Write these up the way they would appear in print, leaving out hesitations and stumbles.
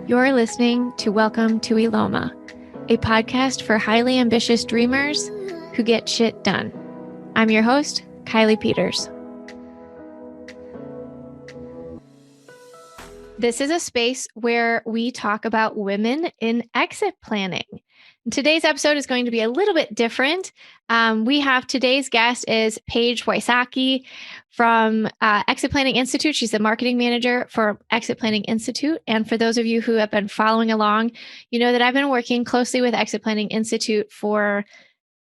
You're listening to Welcome to Eloma, a podcast for highly ambitious dreamers who get shit done. I'm your host, Kiley Peters. This is a space where we talk about women in exit planning. And today's episode is going to be a little bit different. We have today's guest is Paige Wysocki from Exit Planning Institute. She's the marketing manager for Exit Planning Institute. And for those of you who have been following along, you know that I've been working closely with Exit Planning Institute for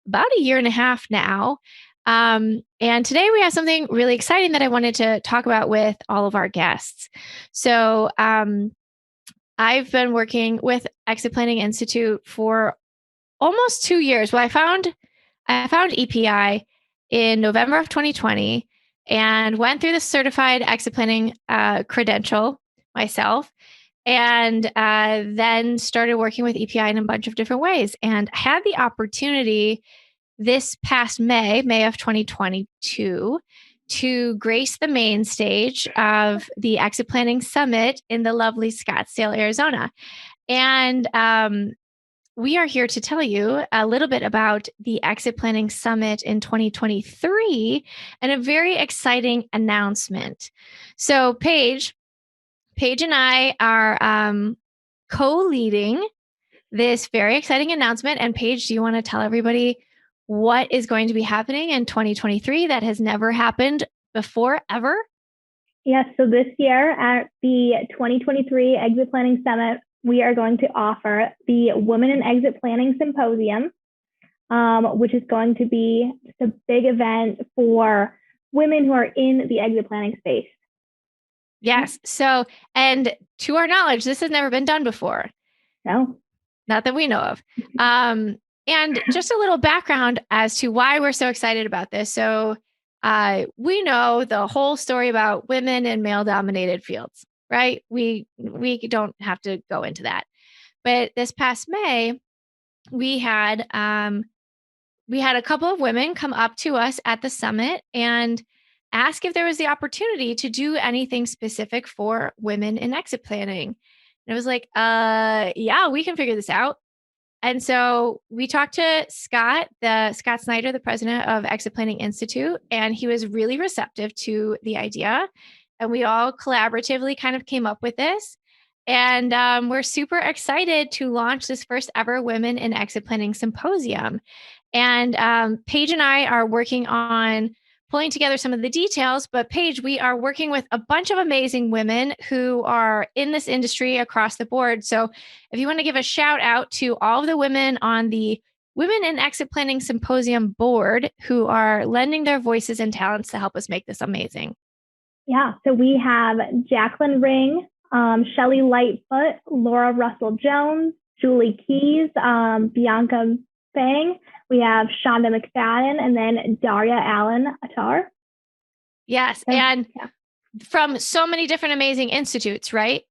about a year and a half now. And today we have something really exciting that I wanted to talk about with all of our guests. So I've been working with Exit Planning Institute for almost 2 years. Well, I found EPI in November of 2020 and went through the certified exit planning credential myself, and then started working with EPI in a bunch of different ways. And I had the opportunity this past May of 2022, to grace the main stage of the Exit Planning Summit in the lovely Scottsdale, Arizona. And we are here to tell you a little bit about the Exit Planning Summit in 2023 and a very exciting announcement. So Paige and I are co-leading this very exciting announcement. And Paige, do you want to tell everybody what is going to be happening in 2023 that has never happened before, ever? Yes. So this year at the 2023 Exit Planning Summit, we are going to offer the Women in Exit Planning Symposium, which is going to be just a big event for women who are in the exit planning space. Yes. So, and to our knowledge, this has never been done before. No. Not that we know of. And just a little background as to why we're so excited about this. So we know the whole story about women in male-dominated fields, right? We don't have to go into that. But this past May, we had a couple of women come up to us at the summit and ask if there was the opportunity to do anything specific for women in exit planning. And it was like, yeah, we can figure this out. And so we talked to Scott Snyder, the president of Exit Planning Institute, and he was really receptive to the idea. And we all collaboratively kind of came up with this. And we're super excited to launch this first ever Women in Exit Planning Symposium. And Paige and I are working on pulling together some of the details, but Paige, we are working with a bunch of amazing women who are in this industry across the board. So if you want to give a shout out to all of the women on the Women in Exit Planning Symposium board who are lending their voices and talents to help us make this amazing. Yeah. So we have Jacqueline Ring, Shelley Lightfoot, Laura Russell-Jones, Julie Keys, Bianca Fang. We have Shonda McFadden, and then Daria Allen Attar. Yes. And from so many different amazing institutes, right?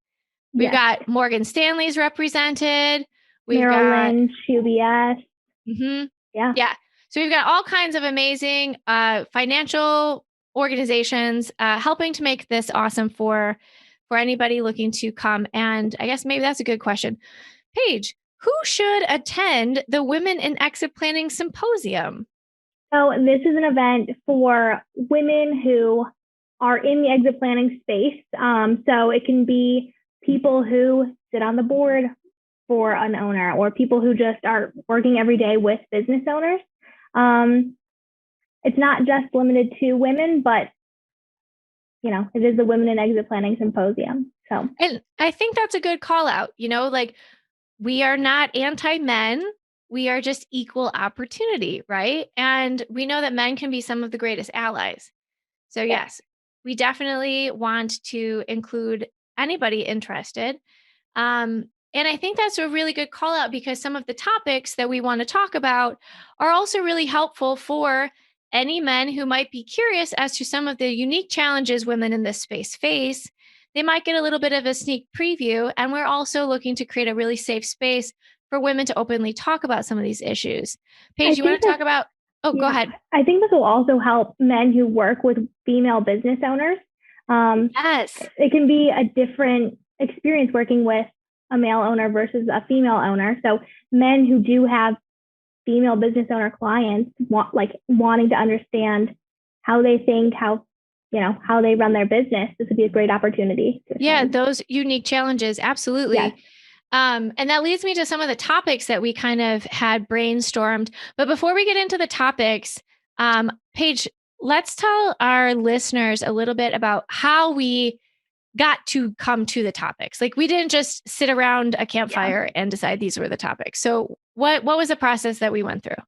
We've got Morgan Stanley's represented. Merrill Lynch, UBS. Mm-hmm. Yeah. So we've got all kinds of amazing financial organizations helping to make this awesome for anybody looking to come. And I guess maybe that's a good question. Paige, who should attend the Women in Exit Planning Symposium? So this is an event for women who are in the exit planning space. So it can be people who sit on the board for an owner, or people who just are working every day with business owners. It's not just limited to women, but it is the Women in Exit Planning Symposium. So, and I think that's a good call out. Like, we are not anti-men. We are just equal opportunity, right? And we know that men can be some of the greatest allies. So yes, we definitely want to include anybody interested. And I think that's a really good call out, because some of the topics that we want to talk about are also really helpful for any men who might be curious as to some of the unique challenges women in this space face. They might get a little bit of a sneak preview. And we're also looking to create a really safe space for women to openly talk about some of these issues. Paige, you want to talk about? Oh, go ahead. I think this will also help men who work with female business owners. Yes. It can be a different experience working with a male owner versus a female owner. So men who do have female business owner clients wanting to understand how they think, how they run their business, this would be a great opportunity. Yeah, those unique challenges. Absolutely. Yes. And that leads me to some of the topics that we kind of had brainstormed. But before we get into the topics, Paige, let's tell our listeners a little bit about how we got to come to the topics. Like, we didn't just sit around a campfire and decide these were the topics. So what was the process that we went through?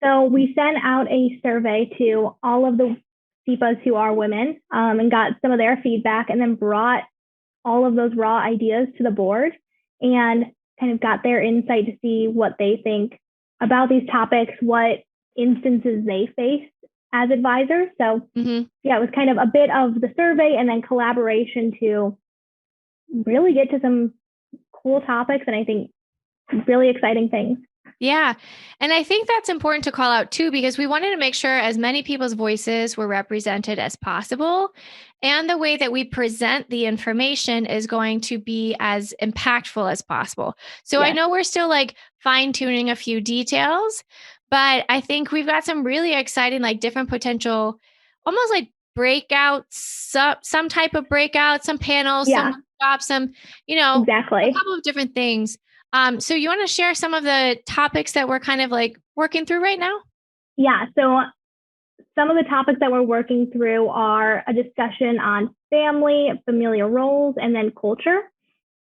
So we sent out a survey to all of the SEPAs who are women, and got some of their feedback, and then brought all of those raw ideas to the board and kind of got their insight to see what they think about these topics, what instances they faced as advisors. So yeah, it was kind of a bit of the survey and then collaboration to really get to some cool topics, and I think really exciting things. Yeah. And I think that's important to call out too, because we wanted to make sure as many people's voices were represented as possible. And the way that we present the information is going to be as impactful as possible. So I know we're still like fine tuning a few details, but I think we've got some really exciting, like different potential, almost like breakouts, some type of breakout, some panels, some workshops, some, a couple of different things. So you want to share some of the topics that we're kind of like working through right now? Yeah. So some of the topics that we're working through are a discussion on family, familial roles, and then culture.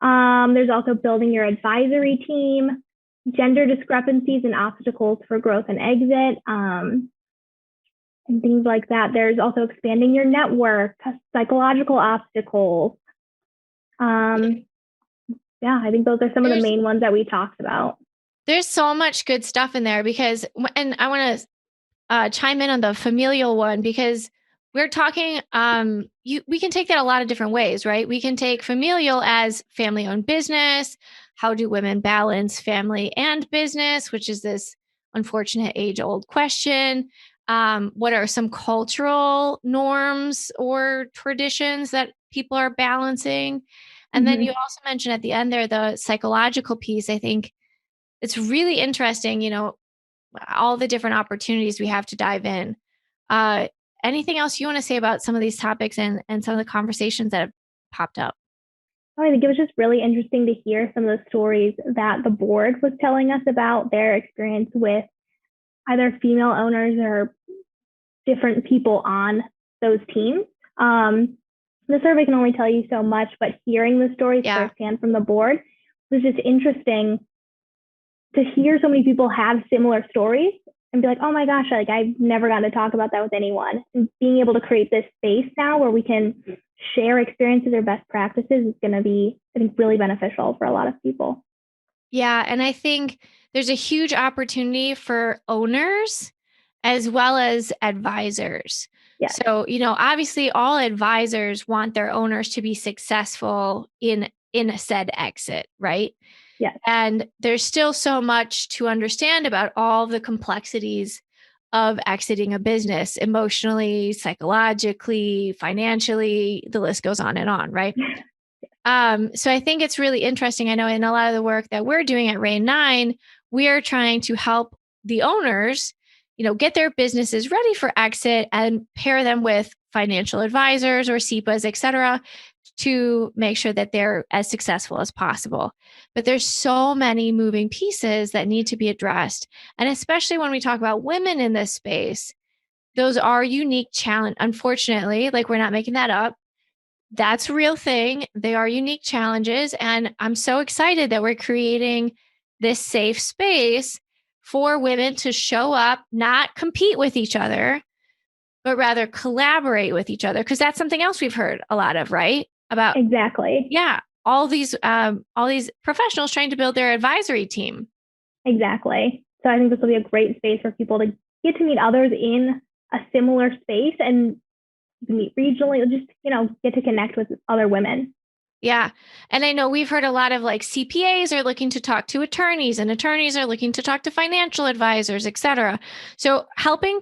There's also building your advisory team, gender discrepancies and obstacles for growth and exit, and things like that. There's also expanding your network, psychological obstacles. Yeah, I think those are some of the main ones that we talked about. There's so much good stuff in there because, and I want to chime in on the familial one, because we're talking, we can take that a lot of different ways, right? We can take familial as family-owned business. How do women balance family and business, which is this unfortunate age-old question. What are some cultural norms or traditions that people are balancing? And then you also mentioned at the end there, the psychological piece. I think it's really interesting, all the different opportunities we have to dive in. Anything else you want to say about some of these topics and some of the conversations that have popped up? I think it was just really interesting to hear some of the stories that the board was telling us about their experience with either female owners or different people on those teams. The survey can only tell you so much, but hearing the stories firsthand from the board was just interesting to hear so many people have similar stories and be like, oh my gosh, like I've never gotten to talk about that with anyone. And being able to create this space now where we can share experiences or best practices is going to be, I think, really beneficial for a lot of people. Yeah. And I think there's a huge opportunity for owners as well as advisors. Yes. So, obviously all advisors want their owners to be successful in a said exit, right? Yes. And there's still so much to understand about all the complexities of exiting a business emotionally, psychologically, financially, the list goes on and on, right? So I think it's really interesting. I know in a lot of the work that we're doing at RAYNE, we are trying to help the owners get their businesses ready for exit and pair them with financial advisors or SEPAs, et cetera, to make sure that they're as successful as possible. But there's so many moving pieces that need to be addressed. And especially when we talk about women in this space, those are unique challenge. Unfortunately, like we're not making that up. That's a real thing. They are unique challenges. And I'm so excited that we're creating this safe space for women to show up, not compete with each other, but rather collaborate with each other. Because that's something else we've heard a lot of, right? About exactly. Yeah. All these professionals trying to build their advisory team. Exactly. So I think this will be a great space for people to get to meet others in a similar space and meet regionally, just, get to connect with other women. Yeah. And I know we've heard a lot of like CPAs are looking to talk to attorneys and attorneys are looking to talk to financial advisors, et cetera. So helping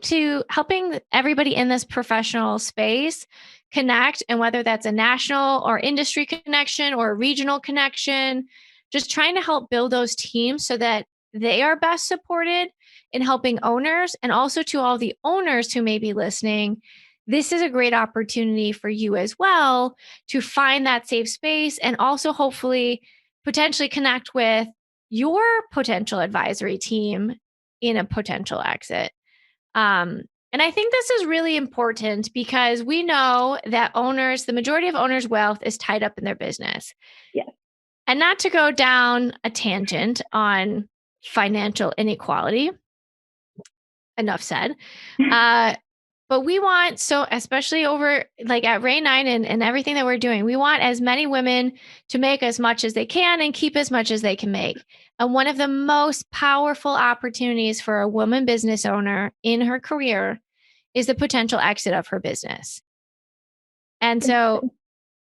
everybody in this professional space connect, and whether that's a national or industry connection or a regional connection, just trying to help build those teams so that they are best supported in helping owners, and also to all the owners who may be listening. This is a great opportunity for you as well to find that safe space and also hopefully potentially connect with your potential advisory team in a potential exit. And I think this is really important because we know that owners, the majority of owners' wealth is tied up in their business. Yes. And not to go down a tangent on financial inequality, enough said. But we want, so especially over like at RAYNE and everything that we're doing, we want as many women to make as much as they can and keep as much as they can make. And one of the most powerful opportunities for a woman business owner in her career is the potential exit of her business. And so,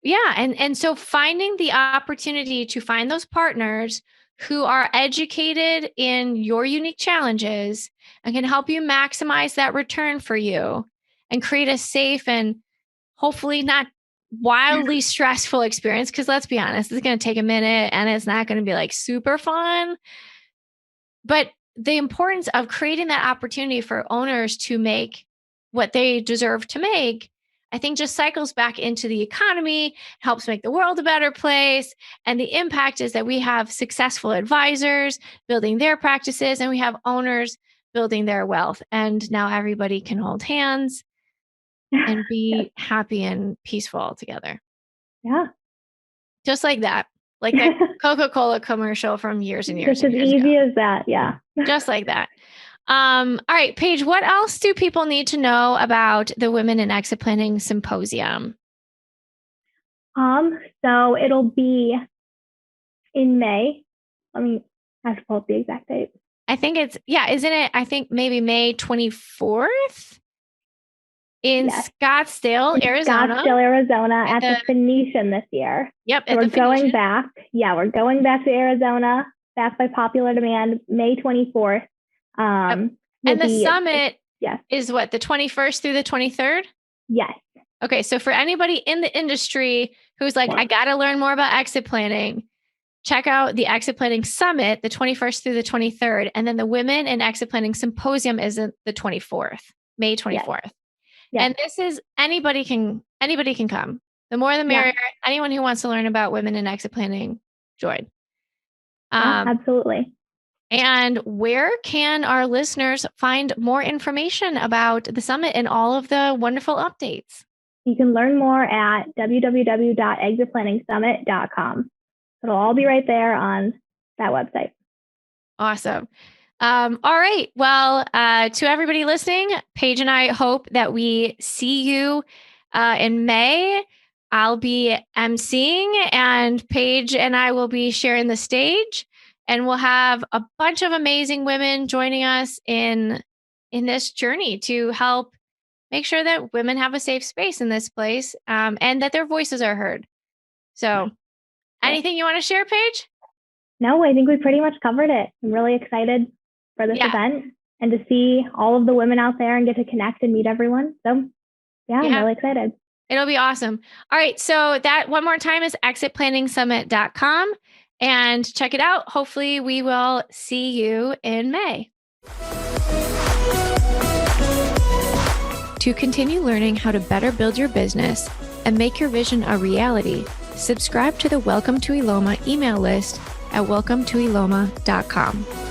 yeah. And so finding the opportunity to find those partners who are educated in your unique challenges and can help you maximize that return for you and create a safe and hopefully not wildly stressful experience. Because let's be honest, it's going to take a minute and it's not going to be like super fun. But the importance of creating that opportunity for owners to make what they deserve to make, I think just cycles back into the economy, helps make the world a better place. And the impact is that we have successful advisors building their practices and we have owners building their wealth. And now everybody can hold hands and be happy and peaceful together. Yeah. Just like that. Like that Coca-Cola commercial from years and years. Just as easy as that. Yeah. Just like that. All right, Paige, what else do people need to know about the Women in Exit Planning Symposium? So it'll be in May. I have to pull up the exact date. I think isn't it? I think maybe May 24th in Scottsdale, Arizona. Scottsdale, Arizona at the Phoenician this year. Yep. So we're going back. Yeah, we're going back to Arizona, back by popular demand, May 24th. And the summit is what, the 21st through the 23rd? Yes. Okay. So for anybody in the industry who's like, I got to learn more about exit planning, check out the Exit Planning Summit, the 21st through the 23rd. And then the Women in Exit Planning Symposium is the 24th, May 24th. Yes. And this is anybody can come. The more the merrier. Anyone who wants to learn about women in exit planning, join. Absolutely. And where can our listeners find more information about the summit and all of the wonderful updates? You can learn more at www.exitplanningsummit.com. It'll all be right there on that website. Awesome. All right. Well, to everybody listening, Paige and I hope that we see you in May. I'll be emceeing and Paige and I will be sharing the stage, and we'll have a bunch of amazing women joining us in this journey to help make sure that women have a safe space in this place, and that their voices are heard. So anything you want to share, Paige? No, I think we pretty much covered it. I'm really excited for this event and to see all of the women out there and get to connect and meet everyone. So I'm really excited. It'll be awesome. All right. So that one more time is exitplanningsummit.com, and check it out. Hopefully we will see you in May. To continue learning how to better build your business and make your vision a reality, subscribe to the Welcome to Eloma email list at welcometoeloma.com.